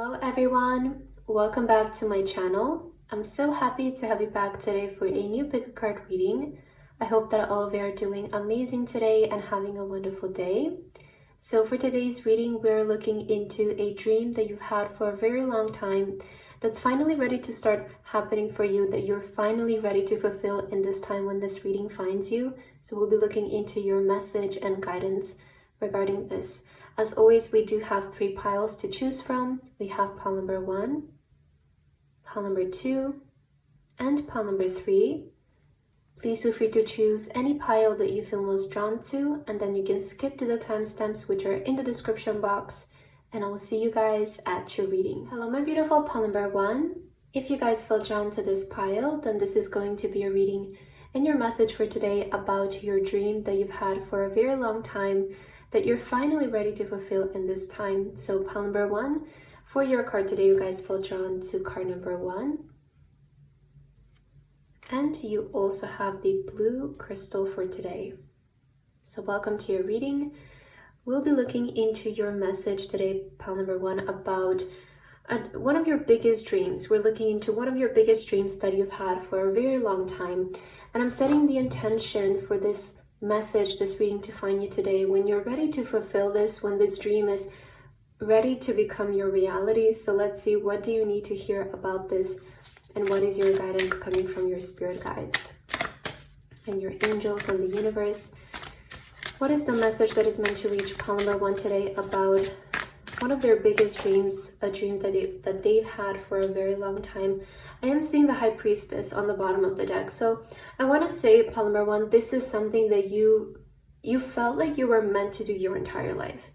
Hello everyone, welcome back to my channel. I'm so happy to have you back today for a new pick a card reading. I hope that all of you are doing amazing today and having a wonderful day. So for today's reading, we're looking into a dream that you've had for a very long time that's finally ready to start happening for you, that you're finally ready to fulfill in this time when this reading finds you. So we'll be looking into your message and guidance regarding this. As always, we do have 3 piles to choose from. We have pile number 1, pile number 2, and pile number 3. Please feel free to choose any pile that you feel most drawn to, and then you can skip to the timestamps which are in the description box, and I will see you guys at your reading. Hello my beautiful pile number 1. If you guys feel drawn to this pile, then this is going to be a reading and your message for today about your dream that you've had for a very long time, that you're finally ready to fulfill in this time. So pile number 1, for your card today, you guys feel drawn to card number 1. And you also have the blue crystal for today. So welcome to your reading. We'll be looking into your message today, pile number 1, about one of your biggest dreams. We're looking into one of your biggest dreams that you've had for a very long time. And I'm setting the intention for this message, this reading, to find you today when you're ready to fulfill this, when this dream is ready to become your reality. So let's see, what do you need to hear about this, and what is your guidance coming from your spirit guides and your angels and the universe? What is the message that is meant to reach pile number 1 today about one of their biggest dreams, a dream that they've had for a very long time? I am seeing the High Priestess on the bottom of the deck. So I want to say, pile number 1, this is something that you felt like you were meant to do your entire life.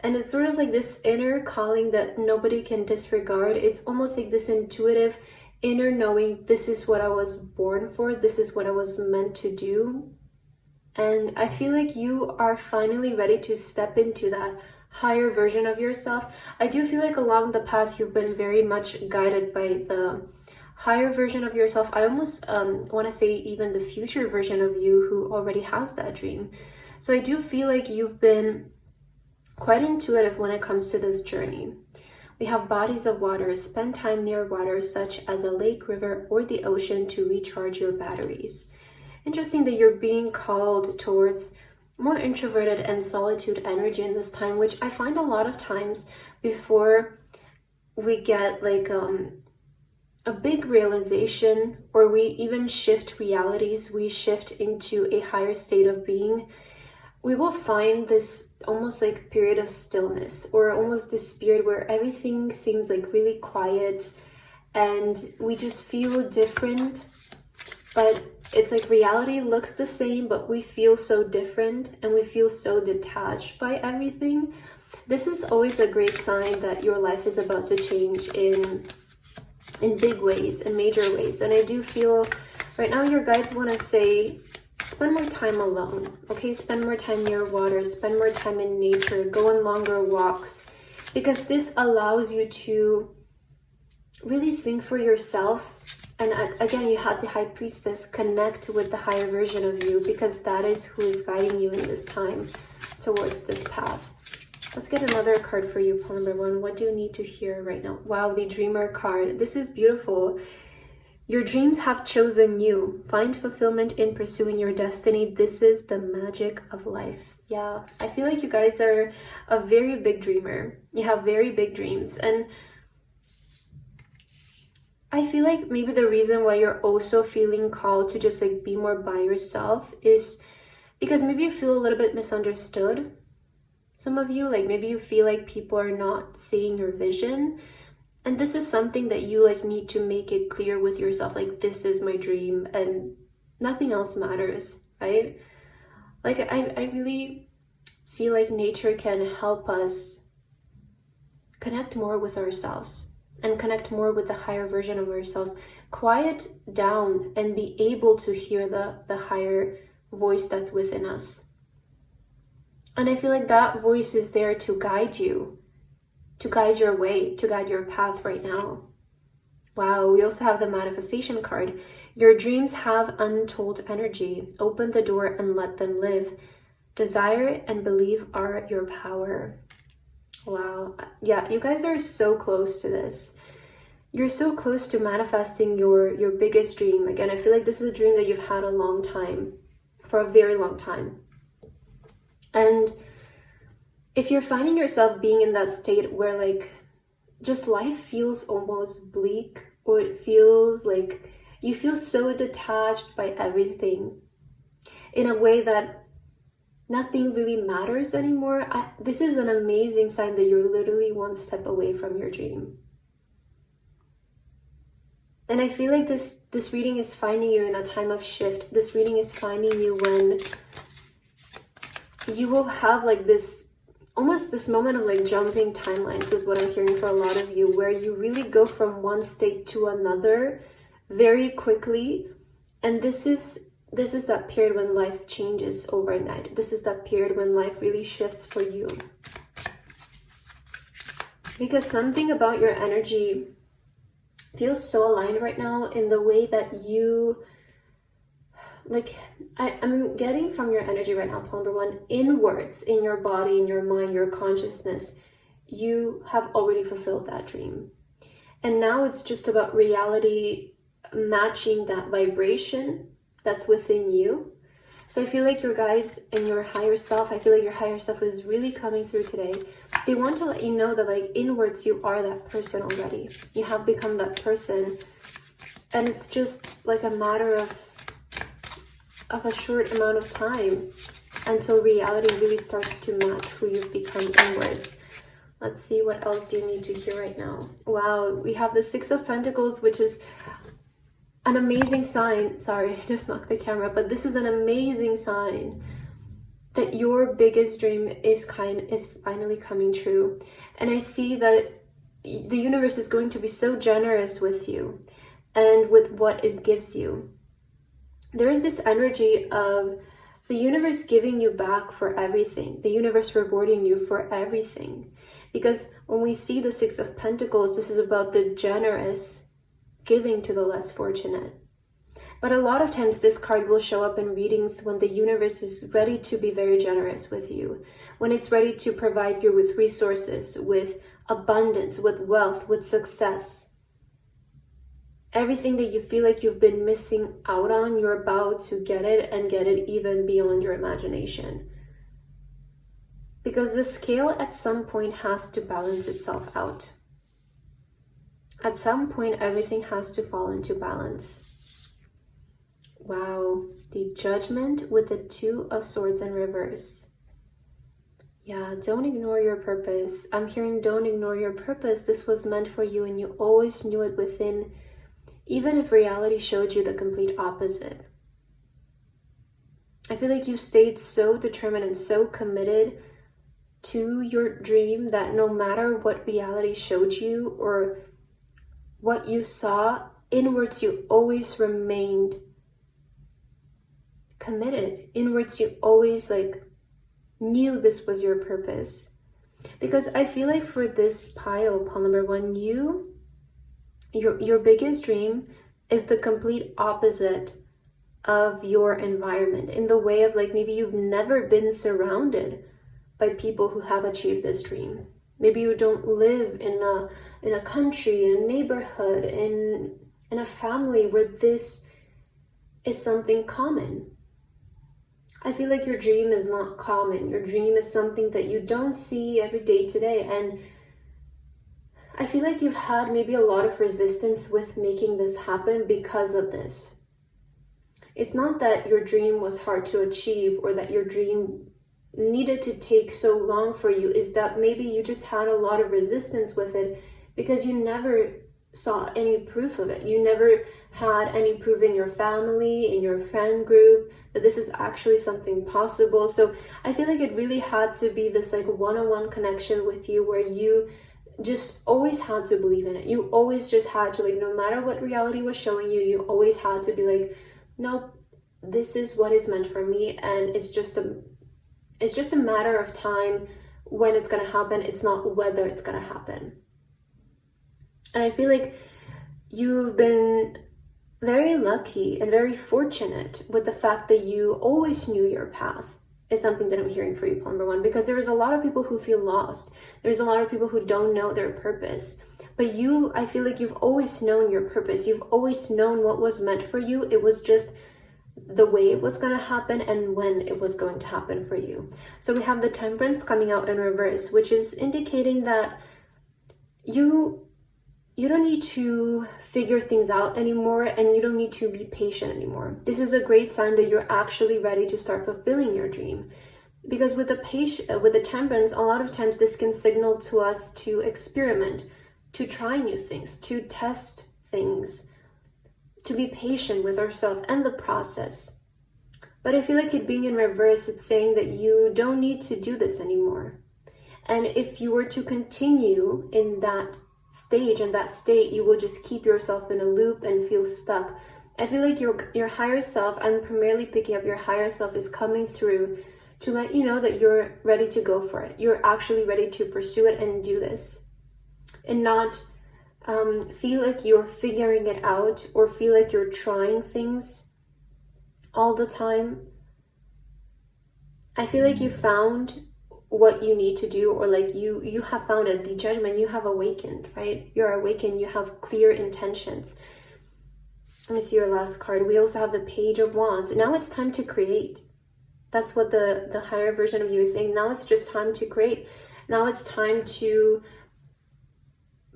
And it's sort of like this inner calling that nobody can disregard. It's almost like this intuitive inner knowing, this is what I was born for, this is what I was meant to do. And I feel like you are finally ready to step into that higher version of yourself. I do feel like along the path you've been very much guided by the higher version of yourself. I almost want to say even the future version of you who already has that dream. So I do feel like you've been quite intuitive when it comes to this journey. We have bodies of water. Spend time near water such as a lake, river, or the ocean to recharge your batteries. Interesting that you're being called towards more introverted and solitude energy in this time, which I find a lot of times before we get like a big realization, or we even shift realities, we shift into a higher state of being, we will find this almost like period of stillness, or almost this period where everything seems like really quiet and we just feel different, but it's like reality looks the same, but we feel so different and we feel so detached by everything. This is always a great sign that your life is about to change in big ways, in major ways. And I do feel right now your guides want to say, spend more time alone, okay? Spend more time near water, spend more time in nature, go on longer walks, because this allows you to really think for yourself. And again, you had the High Priestess, connect with the higher version of you, because that is who is guiding you in this time towards this path. Let's get another card for you, pile number 1. What do you need to hear right now? Wow, the Dreamer card. This is beautiful. Your dreams have chosen you. Find fulfillment in pursuing your destiny. This is the magic of life. Yeah, I feel like you guys are a very big dreamer. You have very big dreams. And I feel like maybe the reason why you're also feeling called to just like be more by yourself is because maybe you feel a little bit misunderstood. Some of you, like maybe you feel like people are not seeing your vision, and this is something that you like need to make it clear with yourself, like this is my dream and nothing else matters, right? Like I really feel like nature can help us connect more with ourselves and connect more with the higher version of ourselves, quiet down and be able to hear the higher voice that's within us. And I feel like that voice is there to guide you, to guide your way, to guide your path right now. Wow, we also have the Manifestation card. Your dreams have untold energy. Open the door and let them live. Desire and believe are your power. Wow. Yeah, you guys are so close to this. You're so close to manifesting your biggest dream. Again, I feel like this is a dream that you've had a long time, for a very long time. And if you're finding yourself being in that state where like just life feels almost bleak, or it feels like you feel so detached by everything in a way that nothing really matters anymore, this is an amazing sign that you're literally one step away from your dream. And I feel like this reading is finding you in a time of shift. This reading is finding you when you will have like this, almost this moment of like jumping timelines is what I'm hearing for a lot of you, where you really go from one state to another very quickly. And this is that period when life changes overnight. This is that period when life really shifts for you. Because something about your energy feels so aligned right now in the way that you, like, I'm getting from your energy right now, point number one, inwards in your body, in your mind, your consciousness, you have already fulfilled that dream. And now it's just about reality matching that vibration that's within you. So I feel like your guides and your higher self, I feel like your higher self is really coming through today. They want to let you know that like inwards, you are that person already. You have become that person. And it's just like a matter of a short amount of time until reality really starts to match who you've become inwards. Let's see, what else do you need to hear right now? Wow, we have the Six of Pentacles, which is an amazing sign. Sorry, I just knocked the camera, but this is an amazing sign that your biggest dream is finally coming true. And I see that the universe is going to be so generous with you and with what it gives you. There is this energy of the universe giving you back for everything, the universe rewarding you for everything. Because when we see the Six of Pentacles, this is about the generous giving to the less fortunate. But a lot of times this card will show up in readings when the universe is ready to be very generous with you, when it's ready to provide you with resources, with abundance, with wealth, with success. Everything that you feel like you've been missing out on, you're about to get it, and get it even beyond your imagination. Because the scale at some point has to balance itself out. At some point, everything has to fall into balance. Wow, the Judgment with the Two of Swords in reverse. Yeah, don't ignore your purpose. I'm hearing don't ignore your purpose. This was meant for you and you always knew it within, even if reality showed you the complete opposite. I feel like you stayed so determined and so committed to your dream that no matter what reality showed you or what you saw, inwards you always remained committed. Inwards you always like knew this was your purpose. Because I feel like for this pile number one, your biggest dream is the complete opposite of your environment, in the way of like maybe you've never been surrounded by people who have achieved this dream. Maybe you don't live in a country, in a neighborhood, in a family where this is something common. I feel like your dream is not common. Your dream is something that you don't see every day today. And I feel like you've had maybe a lot of resistance with making this happen because of this. It's not that your dream was hard to achieve or that your dream needed to take so long for you. Is that maybe you just had a lot of resistance with it because you never saw any proof of it. You never had any proof in your family, in your friend group, that this is actually something possible. So I feel like it really had to be this like one-on-one connection with you where you just always had to believe in it. You always just had to, like, no matter what reality was showing you, you always had to be like, no, this is what is meant for me, and it's just a matter of time when it's gonna happen. It's not whether it's gonna happen. And I feel like you've been very lucky and very fortunate with the fact that you always knew your path. is something that I'm hearing for you, Paul number 1, because there is a lot of people who feel lost. There's a lot of people who don't know their purpose. But you, I feel like you've always known your purpose. You've always known what was meant for you. It was just the way it was going to happen and when it was going to happen for you. So we have the Temperance coming out in reverse, which is indicating that you don't need to figure things out anymore, and you don't need to be patient anymore. This is a great sign that you're actually ready to start fulfilling your dream. Because with the Temperance, a lot of times this can signal to us to experiment, to try new things, to test things, to be patient with ourselves and the process. But I feel like it being in reverse, it's saying that you don't need to do this anymore. And if you were to continue in that stage, in that state, you will just keep yourself in a loop and feel stuck. I feel like your higher self, I'm primarily picking up your higher self, is coming through to let you know that you're ready to go for it. You're actually ready to pursue it and do this. And not feel like you're figuring it out or feel like you're trying things all the time. I feel like you found what you need to do, or like you have found it, the judgment, you have awakened, right? You're awakened, you have clear intentions. Let me see your last card. We also have the Page of Wands. Now it's time to create. That's what the higher version of you is saying. Now it's just time to create. Now it's time to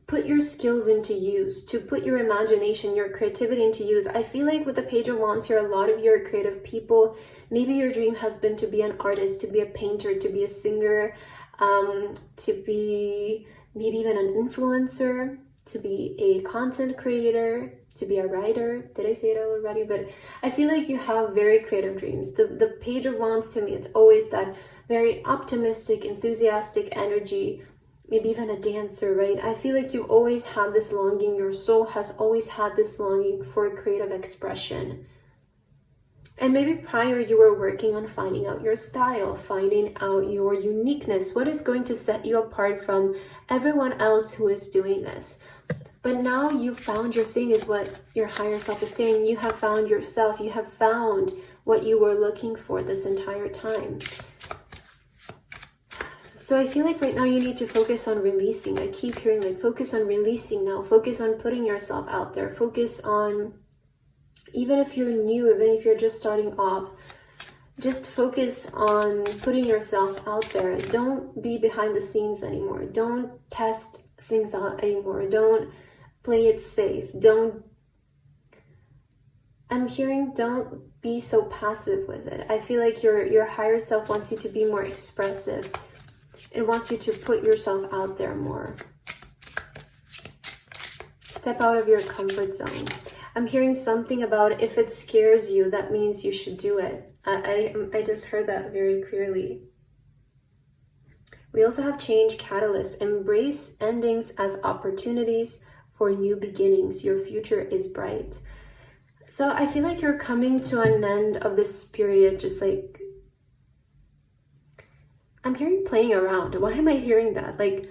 put your skills into use, to put your imagination, your creativity into use. I feel like with the Page of Wands here, a lot of you are creative people. Maybe your dream has been to be an artist, to be a painter, to be a singer, to be maybe even an influencer, to be a content creator, to be a writer. Did I say it already? But I feel like you have very creative dreams. The Page of Wands, to me, it's always that very optimistic, enthusiastic energy. Maybe even a dancer, right? I feel like you've always had this longing. Your soul has always had this longing for creative expression. And maybe prior you were working on finding out your style, finding out your uniqueness, what is going to set you apart from everyone else who is doing this. But now you found your thing, is what your higher self is saying. You have found yourself. You have found what you were looking for this entire time. So I feel like right now you need to focus on releasing. I keep hearing like focus on releasing now. Focus on putting yourself out there. Focus on, even if you're new, even if you're just starting off, just focus on putting yourself out there. Don't be behind the scenes anymore. Don't test things out anymore. Don't play it safe. I'm hearing don't be so passive with it. I feel like your higher self wants you to be more expressive. It wants you to put yourself out there more. Step out of your comfort zone. I'm hearing something about if it scares you, that means you should do it. I just heard that very clearly. We also have Change Catalyst. Embrace endings as opportunities for new beginnings. Your future is bright. So I feel like you're coming to an end of this period, just like, I'm hearing playing around. Why am I hearing that? Like,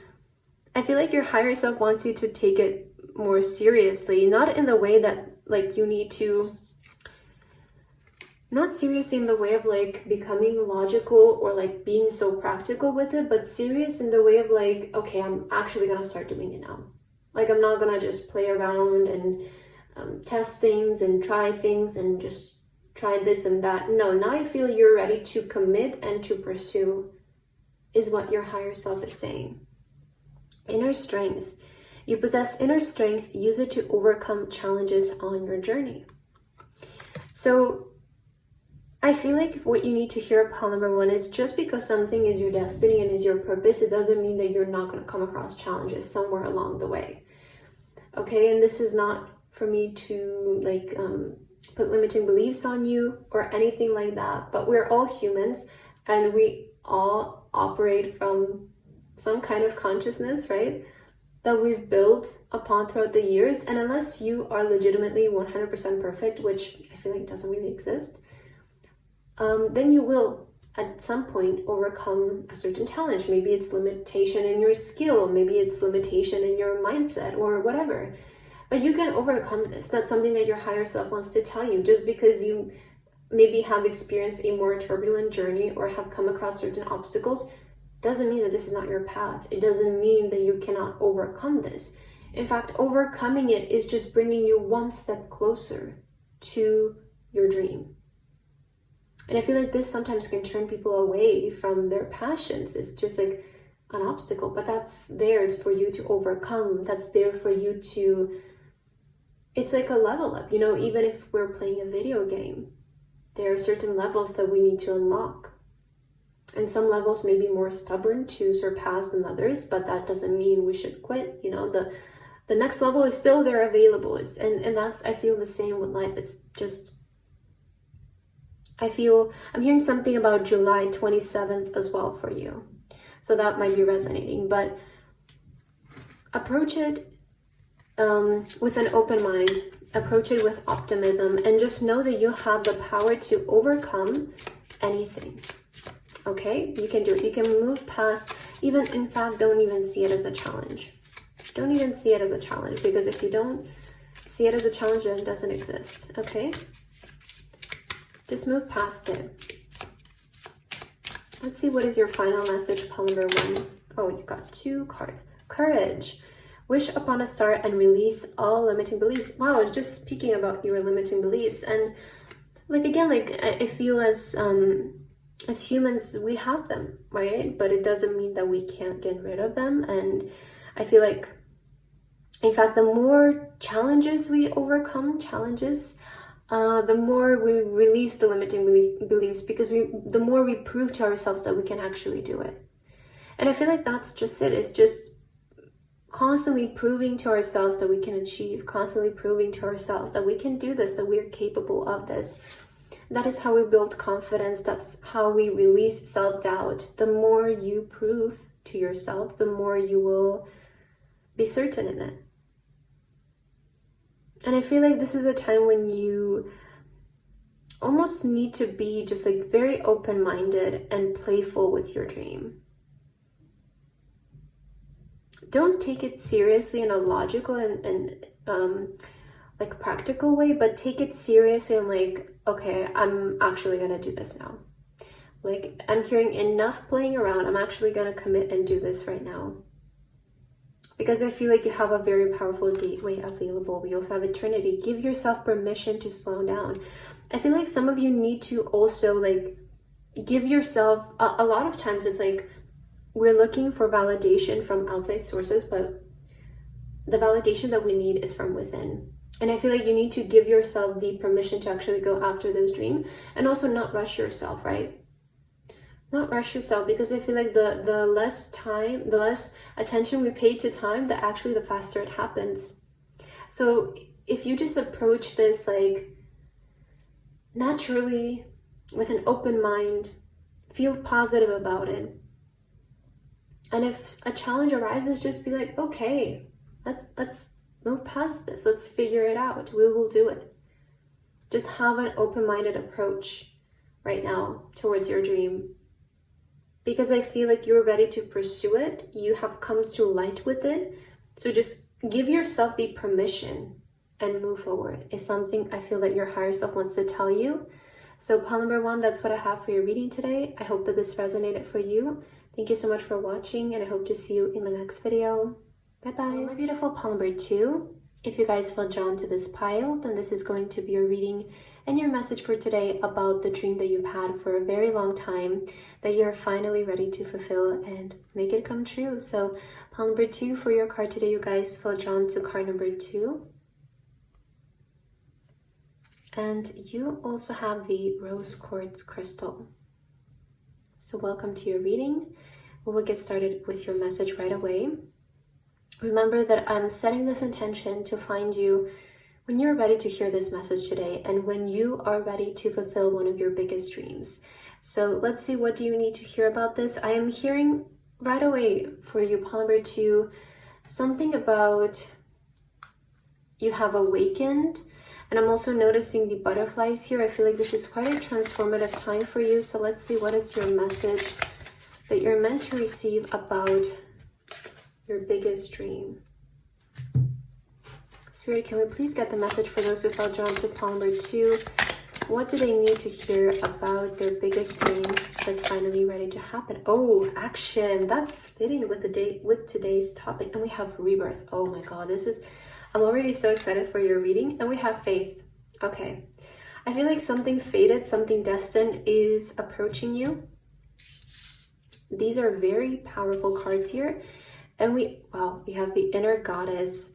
I feel like your higher self wants you to take it more seriously, not in the way that like you need to, not seriously in the way of like becoming logical or like being so practical with it, but serious in the way of like, okay, I'm actually gonna start doing it now. Like, I'm not gonna just play around and test things and try things and just try this and that. No, now I feel you're ready to commit and to pursue, is what your higher self is saying. Inner strength. You possess inner strength. Use it to overcome challenges on your journey. So I feel like what you need to hear, pile number 1, is just because something is your destiny and is your purpose, it doesn't mean that you're not going to come across challenges somewhere along the way. Okay, and this is not for me to like put limiting beliefs on you or anything like that, but we're all humans and we all operate from some kind of consciousness, right, that we've built upon throughout the years. And unless you are legitimately 100% perfect, which I feel like doesn't really exist, then you will at some point overcome a certain challenge. Maybe it's limitation in your skill, maybe it's limitation in your mindset or whatever, but you can overcome this. That's something that your higher self wants to tell you. Just because you maybe have experienced a more turbulent journey or have come across certain obstacles, doesn't mean that this is not your path. It doesn't mean that you cannot overcome this. In fact, overcoming it is just bringing you one step closer to your dream. And I feel like this sometimes can turn people away from their passions. It's just like an obstacle, but that's there for you to overcome. That's there for you to, it's like a level up, you know, even if we're playing a video game, there are certain levels that we need to unlock. And some levels may be more stubborn to surpass than others, but that doesn't mean we should quit. You know, the next level is still there available. And that's, I feel the same with life. It's just, I'm hearing something about July 27th as well for you. So that might be resonating, but approach it with an open mind, approach it with optimism, and just know that you have the power to overcome anything. Okay, you can do it. You can move past, even, in fact, don't even see it as a challenge. Don't even see it as a challenge, because if you don't see it as a challenge, then it doesn't exist. Okay, just move past it. Let's see, what is your final message, pile number 1? Oh, you got 2 cards. Courage. Wish upon a star and release all limiting beliefs. Wow, it's just speaking about your limiting beliefs. And like, again, like, I feel as humans, we have them, right? But it doesn't mean that we can't get rid of them. And I feel like, in fact, the more challenges we overcome, the more we release the limiting beliefs, because the more we prove to ourselves that we can actually do it. And I feel like that's just it. It's just constantly proving to ourselves that we can achieve, constantly proving to ourselves that we can do this, that we're capable of this. That is how we build confidence. That's how we release self-doubt. The more you prove to yourself, the more you will be certain in it. And I feel like this is a time when you almost need to be just like very open-minded and playful with your dream. Don't take it seriously in a logical and like practical way, but take it seriously and like, okay, I'm actually gonna do this now. Like, I'm hearing enough playing around. I'm actually gonna commit and do this right now. Because I feel like you have a very powerful gateway available. We also have eternity. Give yourself permission to slow down. I feel like some of you need to also like give yourself, a lot of times it's like we're looking for validation from outside sources, but the validation that we need is from within. And I feel like you need to give yourself the permission to actually go after this dream, and also not rush yourself, right? Not rush yourself, because I feel like the less time, the less attention we pay to time, the faster it happens. So if you just approach this like naturally, with an open mind, feel positive about it. And if a challenge arises, just be like, okay, let's move past this. Let's figure it out. We will do it. Just have an open-minded approach right now towards your dream. Because I feel like you're ready to pursue it. You have come to light with it. So just give yourself the permission and move forward. Is something I feel that your higher self wants to tell you. So pile number 1, that's what I have for your reading today. I hope that this resonated for you. Thank you so much for watching, and I hope to see you in my next video. Bye-bye. My beautiful pile number 2. If you guys feel drawn to this pile, then this is going to be your reading and your message for today about the dream that you've had for a very long time, that you're finally ready to fulfill and make it come true. So pile number 2 for your card today, you guys feel drawn to card number 2. And you also have the rose quartz crystal. So welcome to your reading. We will get started with your message right away. Remember that I'm setting this intention to find you when you're ready to hear this message today, and when you are ready to fulfill one of your biggest dreams. So let's see, what do you need to hear about this? I am hearing right away for you, pile number 2, something about you have awakened. And I'm also noticing the butterflies here. I feel like this is quite a transformative time for you. So let's see, what is your message that you're meant to receive about your biggest dream? Spirit, can we please get the message for those who felt drawn to pile number 2? What do they need to hear about their biggest dream that's finally ready to happen? Oh, action. That's fitting with today's topic. And we have rebirth. Oh my God, I'm already so excited for your reading. And we have faith. Okay. I feel like something fated, something destined is approaching you. These are very powerful cards here. And we have the inner goddess.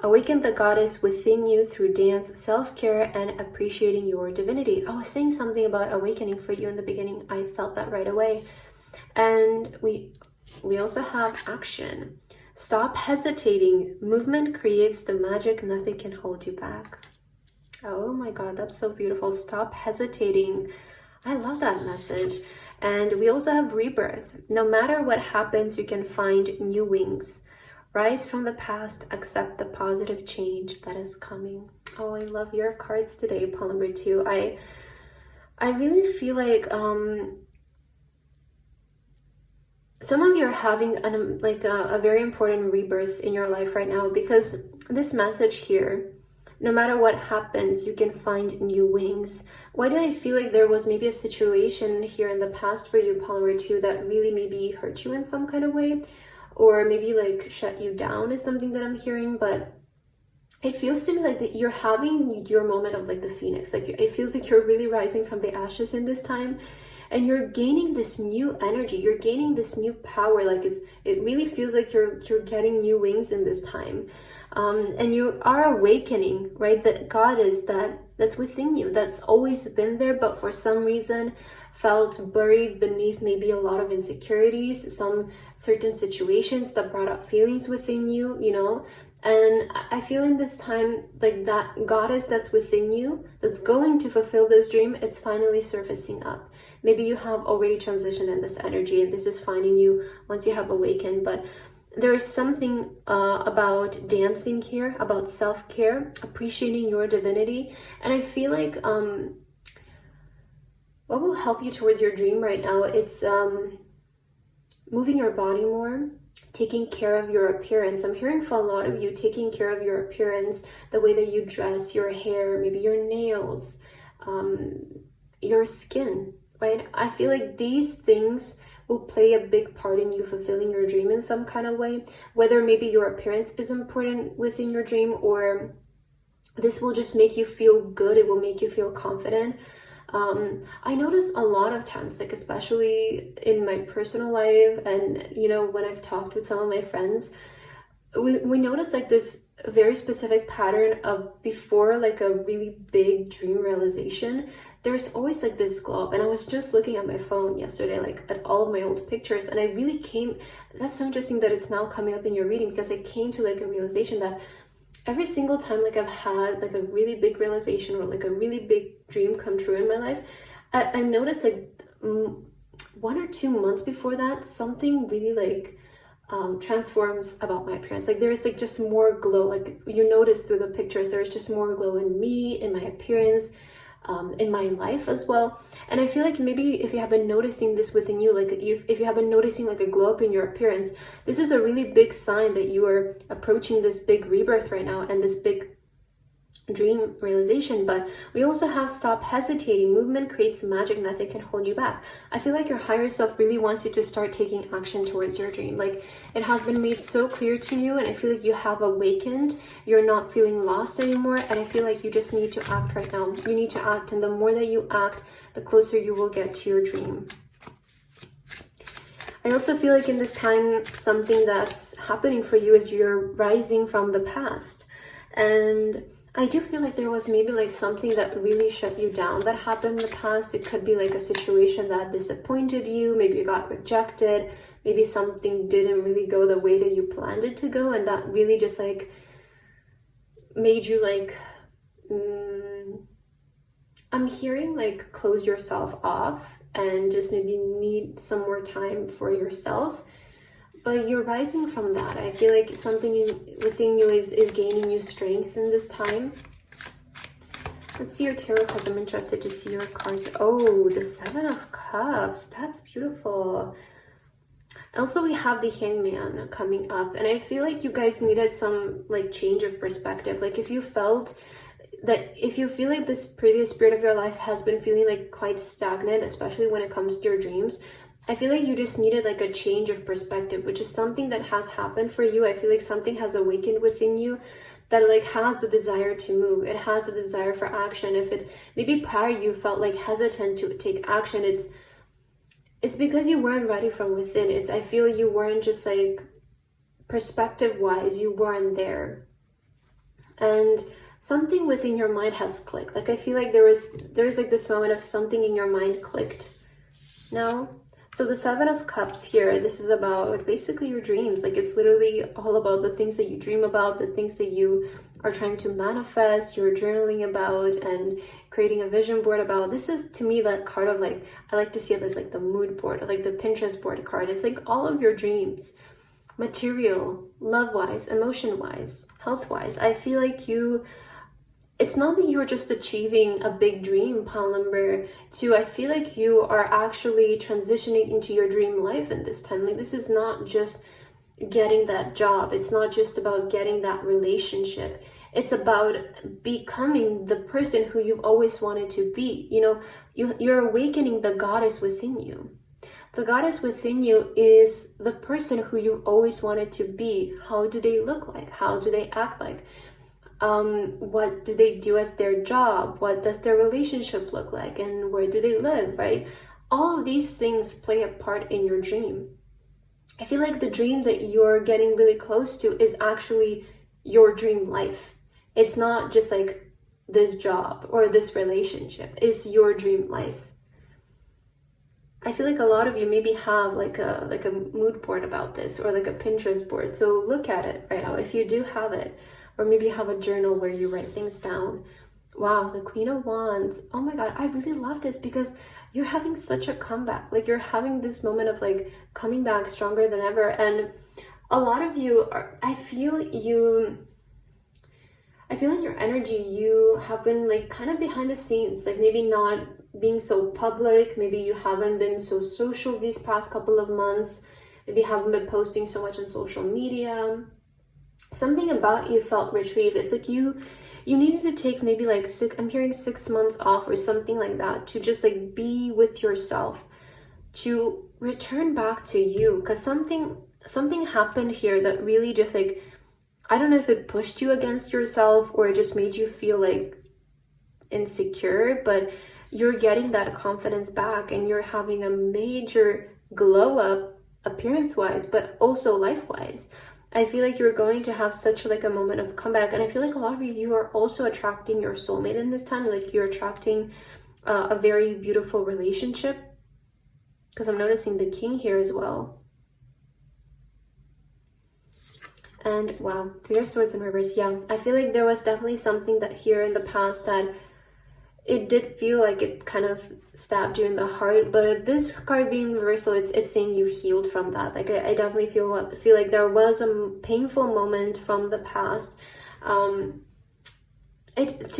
Awaken the goddess within you through dance, self-care, and appreciating your divinity. I was saying something about awakening for you in the beginning. I felt that right away. And we also have action. Stop hesitating. Movement creates the magic. Nothing can hold you back. Oh my God, that's so beautiful. Stop hesitating. I love that message. And we also have rebirth. No matter what happens, you can find new wings. Rise from the past, accept the positive change that is coming. Oh, I love your cards today, pile number 2. I really feel like some of you are having a very important rebirth in your life right now, because this message here, no matter what happens, you can find new wings. Why do I feel like there was maybe a situation here in the past for you, pile number 2, that really maybe hurt you in some kind of way? Or maybe like shut you down is something that I'm hearing, but it feels to me like that you're having your moment of like the phoenix. Like it feels like you're really rising from the ashes in this time, and you're gaining this new energy. You're gaining this new power. Like it really feels like you're getting new wings in this time, and you are awakening, right? That goddess that's within you, that's always been there, but for some reason felt buried beneath maybe a lot of insecurities, some certain situations that brought up feelings within you, you know. And I feel in this time, like that goddess that's within you, that's going to fulfill this dream, it's finally surfacing up. Maybe you have already transitioned in this energy and this is finding you once you have awakened, but there is something about dancing here, about self-care, appreciating your divinity. And I feel like what will help you towards your dream right now, it's moving your body more, taking care of your appearance. I'm hearing for a lot of you taking care of your appearance, the way that you dress, your hair, maybe your nails, your skin, right? I feel like these things will play a big part in you fulfilling your dream in some kind of way, whether maybe your appearance is important within your dream, or this will just make you feel good. It will make you feel confident. I notice a lot of times, like especially in my personal life, and you know, when I've talked with some of my friends, we notice like this very specific pattern of before like a really big dream realization, there's always like this glow up. And I was just looking at my phone yesterday, like at all of my old pictures, and I really that's so interesting that it's now coming up in your reading, because I came to like a realization that every single time like I've had like a really big realization or like a really big dream come true in my life, I noticed like 1 or 2 months before that, something really like transforms about my appearance. Like there is like just more glow. Like you notice through the pictures, there's just more glow in me, in my appearance, in my life as well. And I feel like maybe if you have been noticing this within you, like if you have been noticing like a glow up in your appearance, this is a really big sign that you are approaching this big rebirth right now and this big dream realization. But we also have stop hesitating. Movement creates magic. Nothing can hold you back. I feel like your higher self really wants you to start taking action towards your dream. Like it has been made so clear to you, and I feel like you have awakened. You're not feeling lost anymore, and I feel like you just need to act right now. You need to act, and the more that you act, the closer you will get to your dream. I also feel like in this time, something that's happening for you is you're rising from the past. And I do feel like there was maybe like something that really shut you down that happened in the past. It could be like a situation that disappointed you. Maybe you got rejected. Maybe something didn't really go the way that you planned it to go. And that really just like made you like, I'm hearing like close yourself off and just maybe need some more time for yourself. But you're rising from that. I feel like something within you is gaining you strength in this time. Let's see your tarot cards. I'm interested to see your cards. Oh, the 7 of Cups. That's beautiful. Also, we have the Hangman coming up. And I feel like you guys needed some like change of perspective. Like if you felt that if you feel like this previous period of your life has been feeling like quite stagnant, especially when it comes to your dreams, I feel like you just needed like a change of perspective, which is something that has happened for you. I feel like something has awakened within you that like has the desire to move. It has the desire for action. If it maybe prior you felt like hesitant to take action, it's because you weren't ready from within. I feel you weren't just like perspective wise, you weren't there. And something within your mind has clicked. Like I feel like there is like this moment of something in your mind clicked now. So the 7 of Cups here, this is about basically your dreams. Like it's literally all about the things that you dream about, the things that you are trying to manifest, you're journaling about and creating a vision board about. This is to me that card of like, I like to see it as like the mood board, or like the Pinterest board card. It's like all of your dreams, material, love-wise, emotion-wise, health-wise. I feel like it's not that you're just achieving a big dream, pile number 2. I feel like you are actually transitioning into your dream life in this time. Like this is not just getting that job. It's not just about getting that relationship. It's about becoming the person who you've always wanted to be. You know, you're awakening the goddess within you. The goddess within you is the person who you've always wanted to be. How do they look like? How do they act like? What do they do as their job? What does their relationship look like? And where do they live, right? All of these things play a part in your dream. I feel like the dream that you're getting really close to is actually your dream life. It's not just like this job or this relationship. It's your dream life. I feel like a lot of you maybe have like a mood board about this, or like a Pinterest board. So look at it right now if you do have it. Or maybe you have a journal where you write things down. Wow, the Queen of Wands. Oh my God, I really love this because you're having such a comeback. Like you're having this moment of like coming back stronger than ever. And a lot of you I feel in your energy, you have been like kind of behind the scenes, like maybe not being so public. Maybe you haven't been so social these past couple of months. Maybe you haven't been posting so much on social media. Something about you felt retrieved. It's like you needed to take maybe like I'm hearing 6 months off or something like that, to just like be with yourself, to return back to you. Because something happened here that really just like, I don't know if it pushed you against yourself or it just made you feel like insecure, but you're getting that confidence back and you're having a major glow up appearance wise, but also life wise. I feel like you're going to have such like a moment of comeback. And I feel like a lot of you are also attracting your soulmate in this time. Like you're attracting a very beautiful relationship, because I'm noticing the King here as well. And wow, 3 of Swords in reverse. Yeah, I feel like there was definitely something that here in the past that it did feel like it kind of stabbed you in the heart, but this card being reversal, it's saying you've healed from that. Like I definitely feel like there was a painful moment from the past. To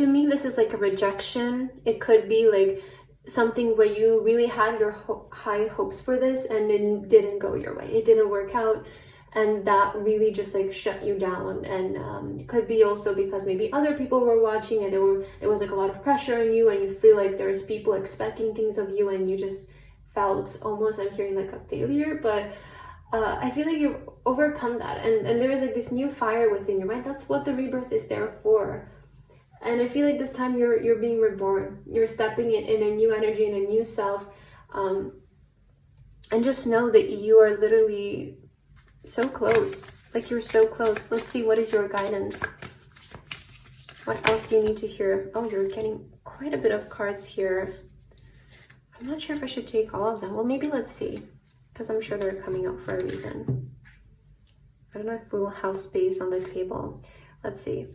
me, this is like a rejection. It could be like something where you really had your high hopes for this and it didn't go your way. It didn't work out. And that really just like shut you down. And it could be also because maybe other people were watching and there was like a lot of pressure on you, and you feel like there's people expecting things of you and you just felt almost, I'm hearing like a failure. But I feel like you've overcome that, and there is like this new fire within you, right? That's what the rebirth is there for. And I feel like this time you're being reborn. You're stepping in a new energy, in a new self. And just know that you are literally so close. Like you're so close. Let's see, what is your guidance? What else do you need to hear? Oh, you're getting quite a bit of cards here. I'm not sure if I should take all of them. Well, maybe let's see, because I'm sure they're coming out for a reason. I don't know if we will have space on the table. Let's see.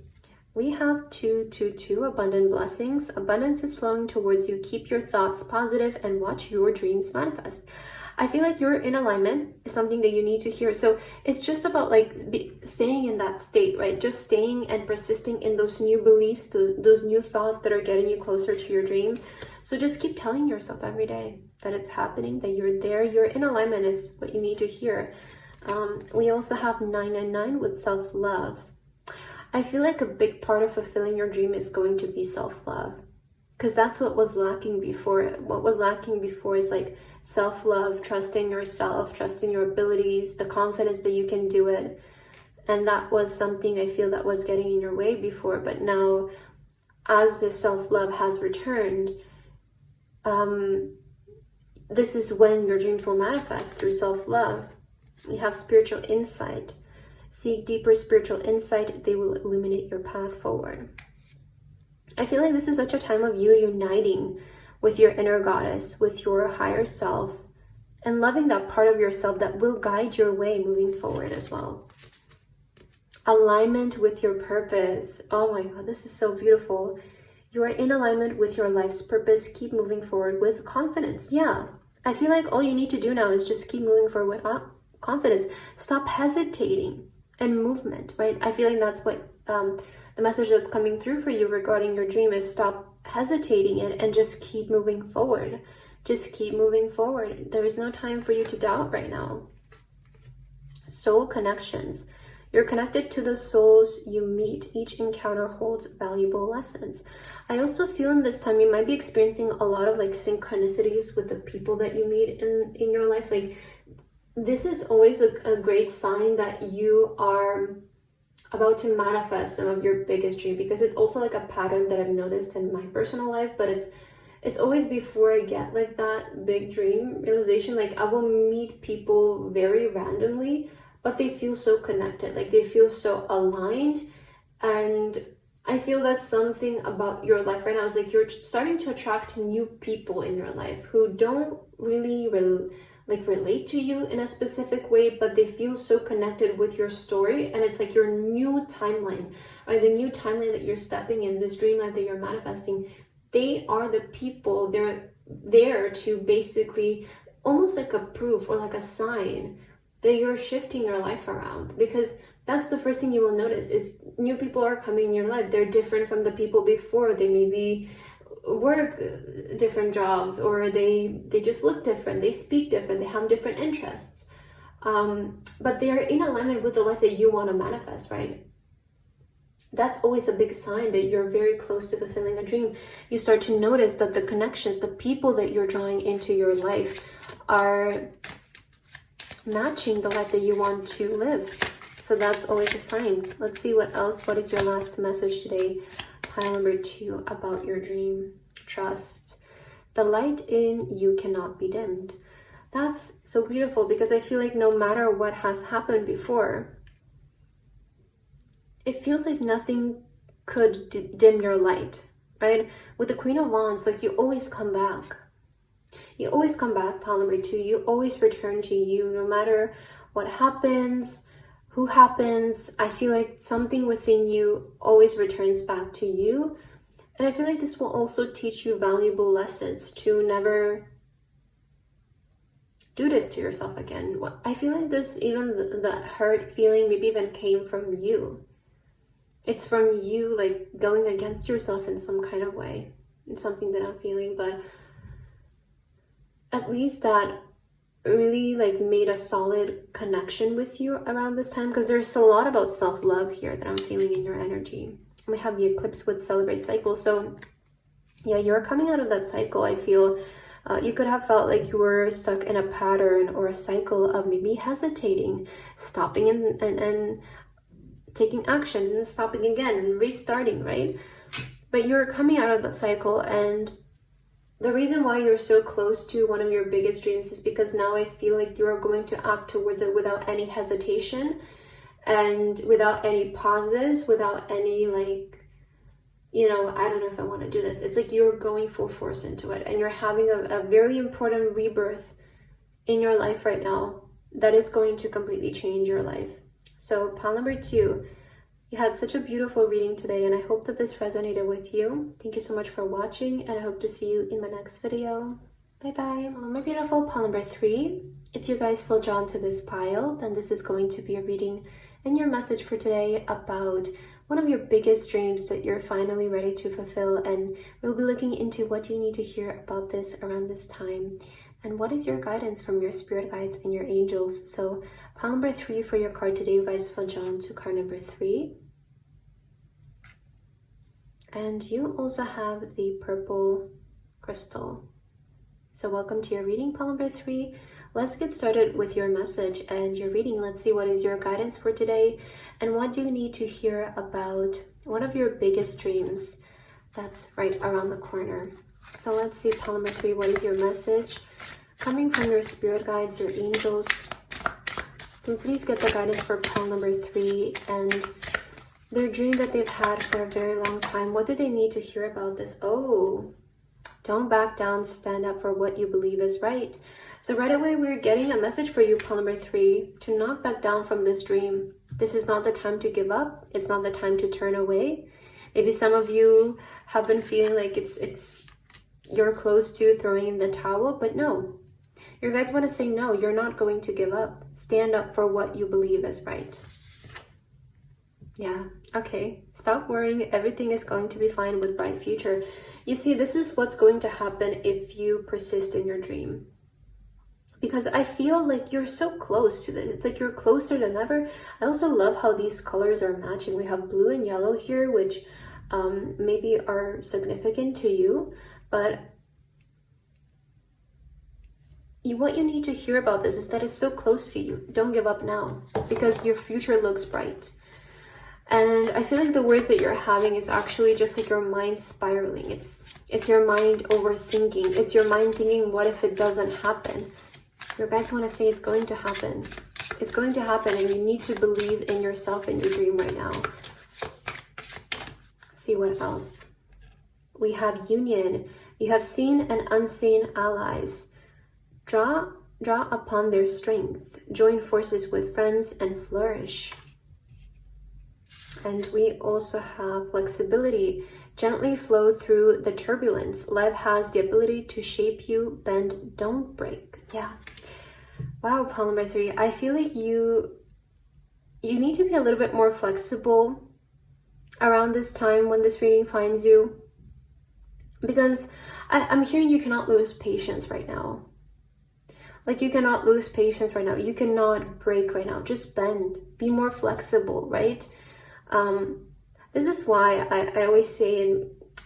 We have 222, abundant blessings. Abundance is flowing towards you. Keep your thoughts positive and watch your dreams manifest. I feel like you're in alignment is something that you need to hear. So it's just about like staying in that state, right? Just staying and persisting in those new beliefs, those new thoughts that are getting you closer to your dream. So just keep telling yourself every day that it's happening, that you're there, you're in alignment is what you need to hear. We also have 999 with self-love. I feel like a big part of fulfilling your dream is going to be self-love, because that's what was lacking before. What was lacking before is like self-love, trusting yourself, trusting your abilities, the confidence that you can do it. And that was something I feel that was getting in your way before. But now, as this self-love has returned, this is when your dreams will manifest through self-love. You have spiritual insight. Seek deeper spiritual insight. They will illuminate your path forward. I feel like this is such a time of you uniting with your inner goddess, with your higher self, and loving that part of yourself that will guide your way moving forward as well. Alignment with your purpose. Oh my God, this is so beautiful. You are in alignment with your life's purpose. Keep moving forward with confidence. Yeah, I feel like all you need to do now is just keep moving forward with confidence. Stop hesitating and movement, right? I feel like that's what the message that's coming through for you regarding your dream is: stop hesitating it and just keep moving forward. Just keep moving forward. There is no time for you to doubt right now. Soul connections. You're connected to the souls you meet. Each encounter holds valuable lessons. I also feel in this time you might be experiencing a lot of like synchronicities with the people that you meet in your life. Like, this is always a great sign that you are about to manifest some of your biggest dream, because it's also like a pattern that I've noticed in my personal life. But it's always before I get like that big dream realization, like I will meet people very randomly, but they feel so connected, like they feel so aligned. And I feel that's something about your life right now, is like you're starting to attract new people in your life who don't really relate to you in a specific way, but they feel so connected with your story. And it's like your new timeline, or the new timeline that you're stepping in, this dream life that you're manifesting. They are the people, they're there to basically almost like a proof or like a sign that you're shifting your life around. Because that's the first thing you will notice, is new people are coming in your life. They're different from the people before. They maybe work different jobs, or they just look different, they speak different, they have different interests, but they're in alignment with the life that you want to manifest, right? That's always a big sign that you're very close to fulfilling a dream. You start to notice that the connections, the people that you're drawing into your life are matching the life that you want to live. So that's always a sign. Let's see what else. What is your last message today? Pile number 2 about your dream. Trust. The light in you cannot be dimmed. That's so beautiful, because I feel like no matter what has happened before, it feels like nothing could dim your light, right? With the Queen of Wands, like you always come back. You always come back, pile number 2. You always return to you, no matter what happens, who happens. I feel like something within you always returns back to you. And I feel like this will also teach you valuable lessons to never do this to yourself again. I feel like this, even that hurt feeling maybe even came from you. It's from you like going against yourself in some kind of way. It's something that I'm feeling, but at least that really like made a solid connection with you around this time, because there's a lot about self-love here that I'm feeling in your energy. We have the eclipse with celebrate cycle. So yeah, you're coming out of that cycle. I feel you could have felt like you were stuck in a pattern or a cycle of maybe hesitating, stopping and taking action, and stopping again and restarting, right? But you're coming out of that cycle, and the reason why you're so close to one of your biggest dreams is because now I feel like you're going to act towards it without any hesitation, and without any pauses, without any like, you know, I don't know if I want to do this. It's like you're going full force into it, and you're having a very important rebirth in your life right now that is going to completely change your life. So pile number 2, you had such a beautiful reading today, and I hope that this resonated with you. Thank you so much for watching, and I hope to see you in my next video. Bye bye. Well, my beautiful pile number 3. If you guys feel drawn to this pile, then this is going to be a reading and your message for today about one of your biggest dreams that you're finally ready to fulfill. And we'll be looking into what you need to hear about this around this time, and what is your guidance from your spirit guides and your angels. So pile number 3 for your card today. You guys feel drawn to card number 3. And you also have the purple crystal. So welcome to your reading, pile number 3. Let's get started with your message and your reading. Let's see what is your guidance for today and what do you need to hear about one of your biggest dreams that's right around the corner. So let's see, pile number 3, what is your message coming from your spirit guides, your angels? And please get the guidance for pile number 3 and their dream that they've had for a very long time. What do they need to hear about this? Oh, don't back down, stand up for what you believe is right. So right away, we're getting a message for you, pile number 3, to not back down from this dream. This is not the time to give up. It's not the time to turn away. Maybe some of you have been feeling like you're close to throwing in the towel, but no. Your guides want to say, no, you're not going to give up. Stand up for what you believe is right. Yeah, okay. Stop worrying. Everything is going to be fine with bright future. You see, this is what's going to happen if you persist in your dream. Because I feel like you're so close to this. It's like you're closer than ever. I also love how these colors are matching. We have blue and yellow here, which maybe are significant to you. But what you need to hear about this is that it's so close to you. Don't give up now because your future looks bright. And I feel like the words that you're having is actually just like your mind spiraling. It's your mind overthinking. It's your mind thinking, what if it doesn't happen? Your guides want to say it's going to happen. It's going to happen and you need to believe in yourself and your dream right now. Let's see what else. We have union. You have seen and unseen allies. Draw upon their strength. Join forces with friends and flourish. And we also have flexibility. Gently flow through the turbulence. Life has the ability to shape you, bend, don't break. Yeah. Wow, pile number 3. I feel like you need to be a little bit more flexible around this time when this reading finds you. Because I'm hearing you cannot lose patience right now. Like you cannot lose patience right now. You cannot break right now. Just bend. Be more flexible, right? This is why I always say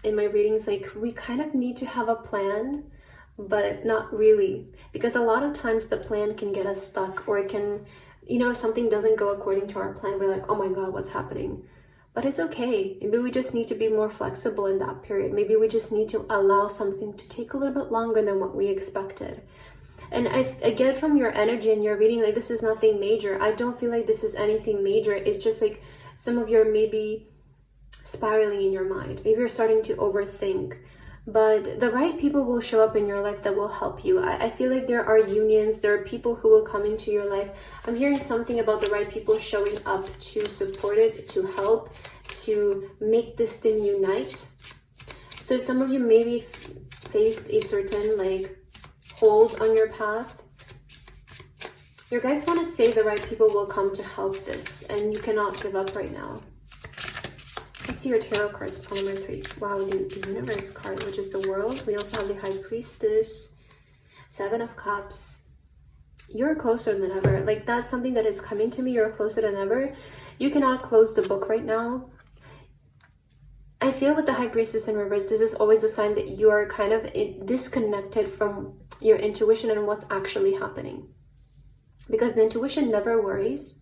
in my readings, like we kind of need to have a plan, but not really, because a lot of times the plan can get us stuck, or it can, if something doesn't go according to our plan, we're like, oh my God, what's happening? But it's okay. Maybe we just need to be more flexible in that period. Maybe we just need to allow something to take a little bit longer than what we expected. And I get from your energy and your reading, like this is nothing major. I don't feel like this is anything major. It's just like some of you are maybe spiraling in your mind. Maybe you're starting to overthink. But the right people will show up in your life that will help you. I feel like there are unions. There are people who will come into your life. I'm hearing something about the right people showing up to support it, to help, to make this thing unite. So some of you maybe faced a certain hold on your path. Your guides want to say the right people will come to help this, and you cannot give up right now. Let's see your tarot cards, pile number 3. Wow, the universe card, which is the world. We also have the high priestess, 7 of cups. You're closer than ever. Like that's something that is coming to me. You're closer than ever. You cannot close the book right now. I feel with the high priestess in reverse, this is always a sign that you are kind of disconnected from your intuition and what's actually happening. Because the intuition never worries.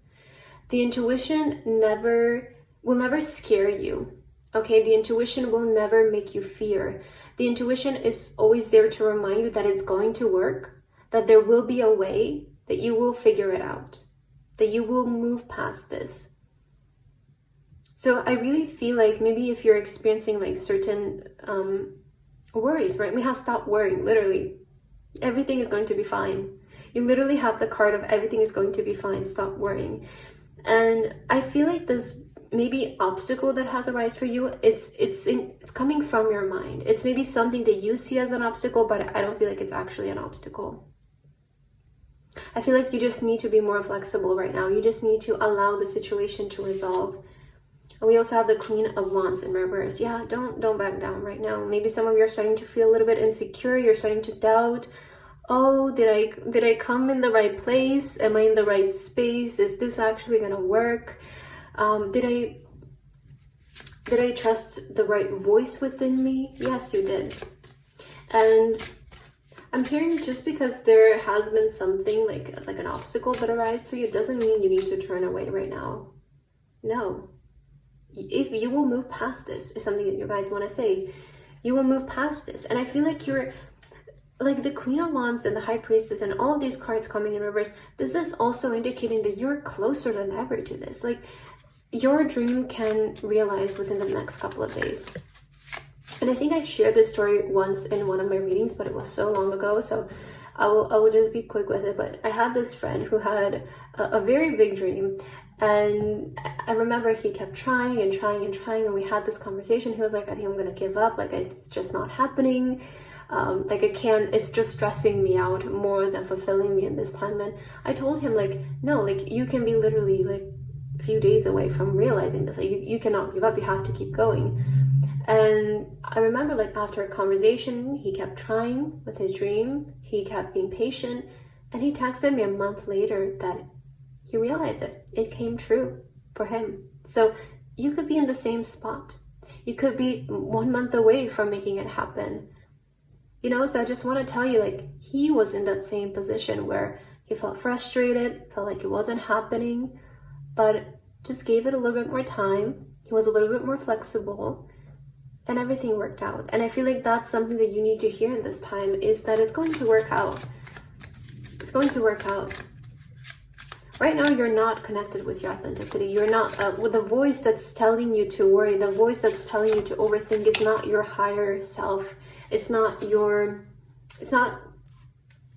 The intuition will never scare you. Okay, the intuition will never make you fear. The intuition is always there to remind you that it's going to work, that there will be a way, that you will figure it out, that you will move past this. So I really feel like maybe if you're experiencing certain worries, right? We have stopped worrying, literally. Everything is going to be fine. You literally have the card of everything is going to be fine. Stop worrying. And I feel like this maybe obstacle that has arisen for you, it's coming from your mind. It's maybe something that you see as an obstacle, but I don't feel like it's actually an obstacle. I feel like you just need to be more flexible right now. You just need to allow the situation to resolve. And we also have the Queen of Wands in reverse. Yeah, don't back down right now. Maybe some of you are starting to feel a little bit insecure. You're starting to doubt. Oh, did I come in the right place? Am I in the right space? Is this actually gonna work? Did I trust the right voice within me? Yes, you did. And I'm hearing just because there has been something like an obstacle that arises for you doesn't mean you need to turn away right now. No. If you will move past this, is something that you guys want to say. You will move past this. And I feel like you're like the Queen of Wands and the High Priestess and all of these cards coming in reverse. This is also indicating that you're closer than ever to this. Like your dream can realize within the next couple of days. And I think I shared this story once in one of my readings, but it was so long ago, so I will just be quick with it. But I had this friend who had a very big dream, and I remember he kept trying and trying and trying, and we had this conversation. He was like, I think I'm gonna give up, like it's just not happening, like I can't, it's just stressing me out more than fulfilling me in this time. And I told him, like, no, like you can be literally like a few days away from realizing this. Like you cannot give up, you have to keep going. And I remember, like, after a conversation, he kept trying with his dream, he kept being patient, and he texted me a month later that he realized it came true for him. So you could be in the same spot. You could be 1 month away from making it happen. You know, so I just want to tell you, like, he was in that same position where he felt frustrated, felt like it wasn't happening, but just gave it a little bit more time. He was a little bit more flexible, and everything worked out. And I feel like that's something that you need to hear in this time, is that it's going to work out. It's going to work out. Right now, you're not connected with your authenticity. You're not, with the voice that's telling you to worry, the voice that's telling you to overthink is not your higher self. It's not,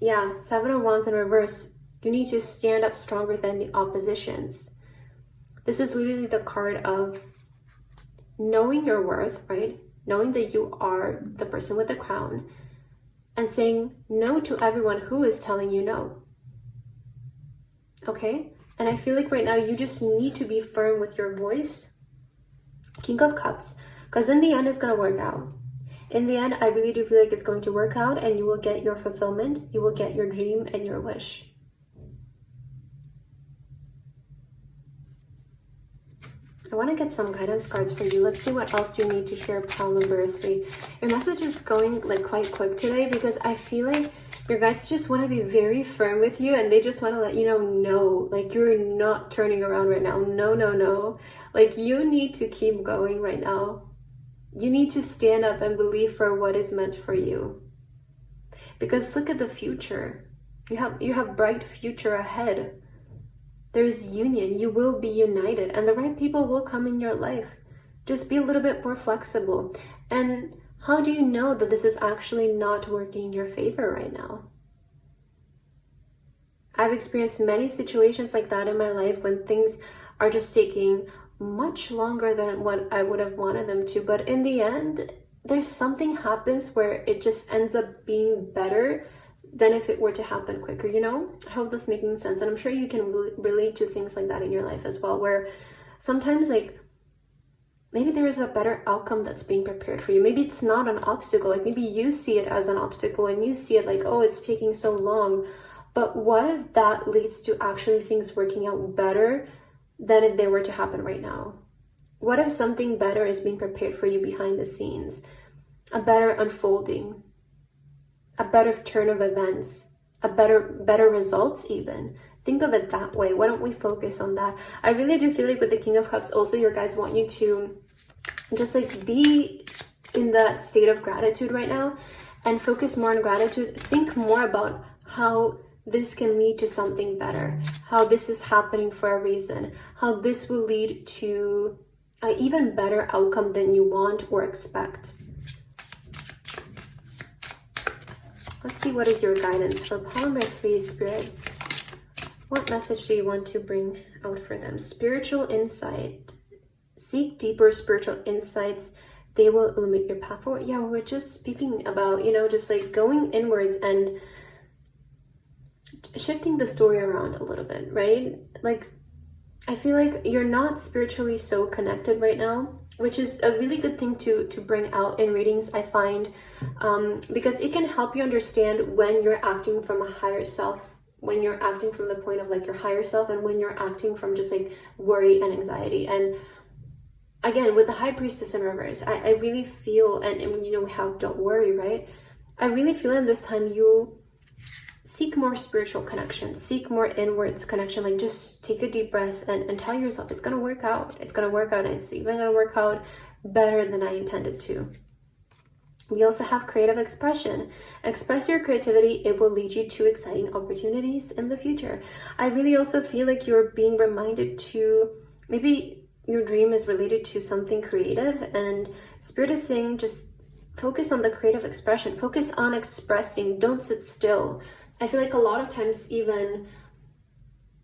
yeah, Seven of Wands in reverse. You need to stand up stronger than the oppositions. This is literally the card of knowing your worth, right? Knowing that you are the person with the crown, and saying no to everyone who is telling you no. Okay? And I feel like right now you just need to be firm with your voice. King of Cups. Because in the end, it's going to work out. In the end, I really do feel like it's going to work out, and you will get your fulfillment. You will get your dream and your wish. I want to get some guidance cards for you. Let's see what else do you need to hear, pile number 3. Your message is going like quite quick today, because I feel like your guides just want to be very firm with you, and they just want to let you know, no, like you're not turning around right now. No, no, no. Like you need to keep going right now. You need to stand up and believe for what is meant for you. Because look at the future. You have bright future ahead. There's union. You will be united, and the right people will come in your life. Just be a little bit more flexible. And how do you know that this is actually not working in your favor right now? I've experienced many situations like that in my life when things are just taking much longer than what I would have wanted them to. But in the end, there's something happens where it just ends up being better than if it were to happen quicker, you know? I hope that's making sense. And I'm sure you can relate to things like that in your life as well, where sometimes, like, maybe there is a better outcome that's being prepared for you. Maybe it's not an obstacle. Like, maybe you see it as an obstacle and you see it like, oh, it's taking so long. But what if that leads to actually things working out better than if they were to happen right now? What if something better is being prepared for you behind the scenes? A better unfolding, a better turn of events, a better results even. Think of it that way. Why don't we focus on that? I really do feel like with the King of Cups also, your guys want you to just like be in that state of gratitude right now and focus more on gratitude. Think more about how this can lead to something better, how this is happening for a reason, how this will lead to an even better outcome than you want or expect. Let's see, what is your guidance for pile number 3, Spirit? What message do you want to bring out for them? Spiritual insight. Seek deeper spiritual insights. They will illuminate your path forward. Yeah, we're just speaking about, you know, just like going inwards and shifting the story around a little bit, right? Like, I feel like you're not spiritually so connected right now, which is a really good thing to bring out in readings, I find, because it can help you understand when you're acting from a higher self, when you're acting from the point of like your higher self, and when you're acting from just like worry and anxiety. And again, with the High Priestess in reverse, I really feel, and you know, we have don't worry, right? I really feel in this time you seek more spiritual connection, seek more inwards connection. Like, just take a deep breath and tell yourself it's going to work out. It's going to work out. It's even going to work out better than I intended to. We also have creative expression. Express your creativity. It will lead you to exciting opportunities in the future. I really also feel like you're being reminded to, maybe your dream is related to something creative, and Spirit is saying just focus on the creative expression. Focus on expressing. Don't sit still. I feel like a lot of times, even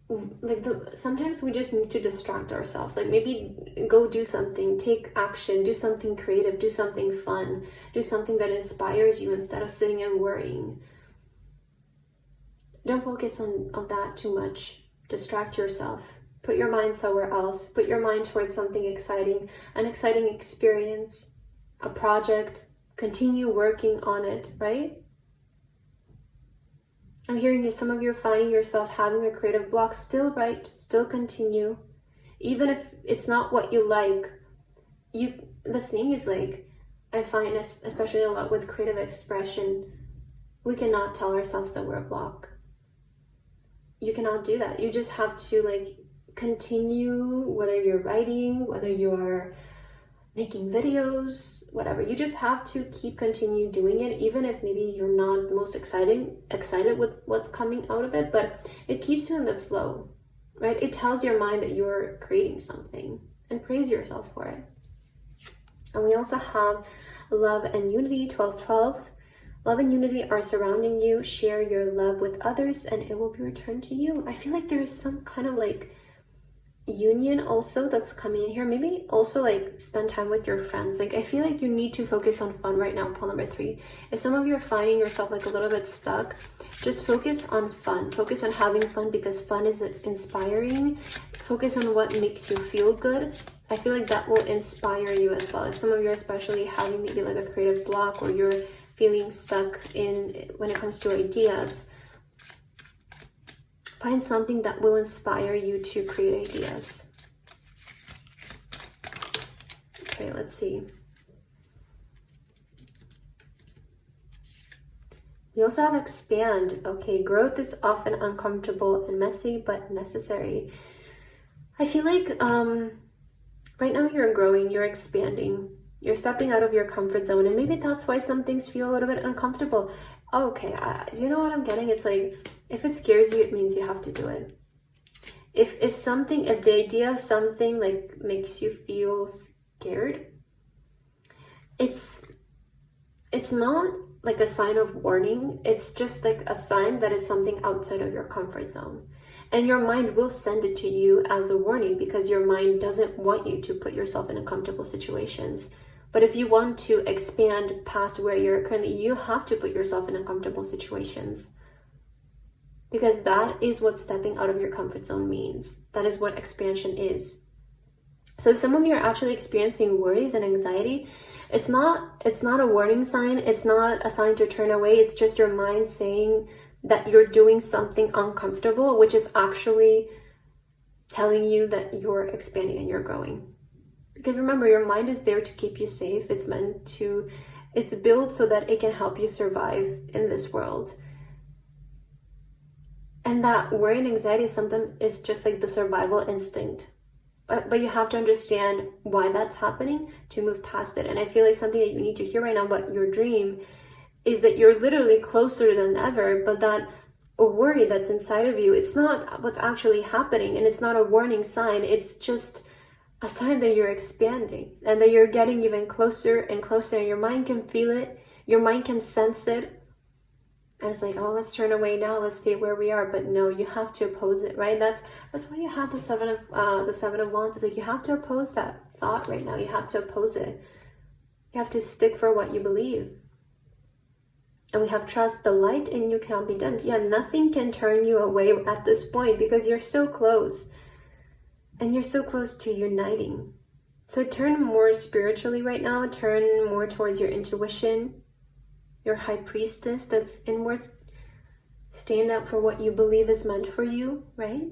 like sometimes we just need to distract ourselves. Like, maybe go do something, take action, do something creative, do something fun, do something that inspires you instead of sitting and worrying. Don't focus on that too much. Distract yourself. Put your mind somewhere else. Put your mind towards something exciting, an exciting experience, a project. Continue working on it, right? I'm hearing if some of you are finding yourself having a creative block, still write, still continue. Even if it's not what you like, the thing is, like, I find, especially a lot with creative expression, we cannot tell ourselves that we're a block. You cannot do that. You just have to, like, continue, whether you're writing, whether you're making videos, whatever. You just have to continue doing it, even if maybe you're not the most excited with what's coming out of it, but it keeps you in the flow, right? It tells your mind that you're creating something, and praise yourself for it. And we also have love and unity, 12-12. Love and unity are surrounding you. Share your love with others and it will be returned to you. I feel like there is some kind of like union also that's coming in here. Maybe also like spend time with your friends. Like, I feel like you need to focus on fun right now, pole number 3. If some of you are finding yourself like a little bit stuck, just focus on fun. Focus on having fun, because fun is inspiring. Focus on what makes you feel good. I feel like that will inspire you as well. If some of you are especially having maybe like a creative block, or you're feeling stuck in when it comes to ideas, find something that will inspire you to create ideas. Okay, let's see. We also have expand. Okay, growth is often uncomfortable and messy, but necessary. I feel like right now you're growing, you're expanding, you're stepping out of your comfort zone, and maybe that's why some things feel a little bit uncomfortable. Okay, you know what I'm getting? It's like, if it scares you, it means you have to do it. If the idea of something like makes you feel scared, it's not like a sign of warning. It's just like a sign that it's something outside of your comfort zone. And your mind will send it to you as a warning, because your mind doesn't want you to put yourself in uncomfortable situations. But if you want to expand past where you're currently, you have to put yourself in uncomfortable situations. Because that is what stepping out of your comfort zone means. That is what expansion is. So if some of you are actually experiencing worries and anxiety, it's not a warning sign. It's not a sign to turn away. It's just your mind saying that you're doing something uncomfortable, which is actually telling you that you're expanding and you're growing. Because remember, your mind is there to keep you safe. It's built so that it can help you survive in this world. And that worry and anxiety is just like the survival instinct. But you have to understand why that's happening to move past it. And I feel like something that you need to hear right now about your dream is that you're literally closer than ever, but that a worry that's inside of you, it's not what's actually happening, and it's not a warning sign. It's just a sign that you're expanding and that you're getting even closer and closer, and your mind can feel it, your mind can sense it. And it's like, oh, let's turn away now, let's stay where we are. But no, you have to oppose it, right? That's why you have the seven of wands. It's like you have to oppose that thought right now. You have to oppose it. You have to stick for what you believe. And we have trust. The light in you cannot be dimmed. Yeah, nothing can turn you away at this point, because you're so close. And you're so close to uniting. So turn more spiritually right now. Turn more towards your intuition, your high priestess that's inwards. Stand up for what you believe is meant for you, right?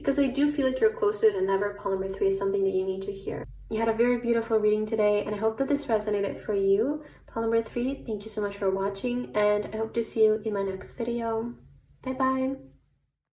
because I do feel like you're closer than ever. Pile number 3 is something that you need to hear. You had a very beautiful reading today, and I hope that this resonated for you. Pile number 3, thank you so much for watching, and I hope to see you in my next video. Bye bye.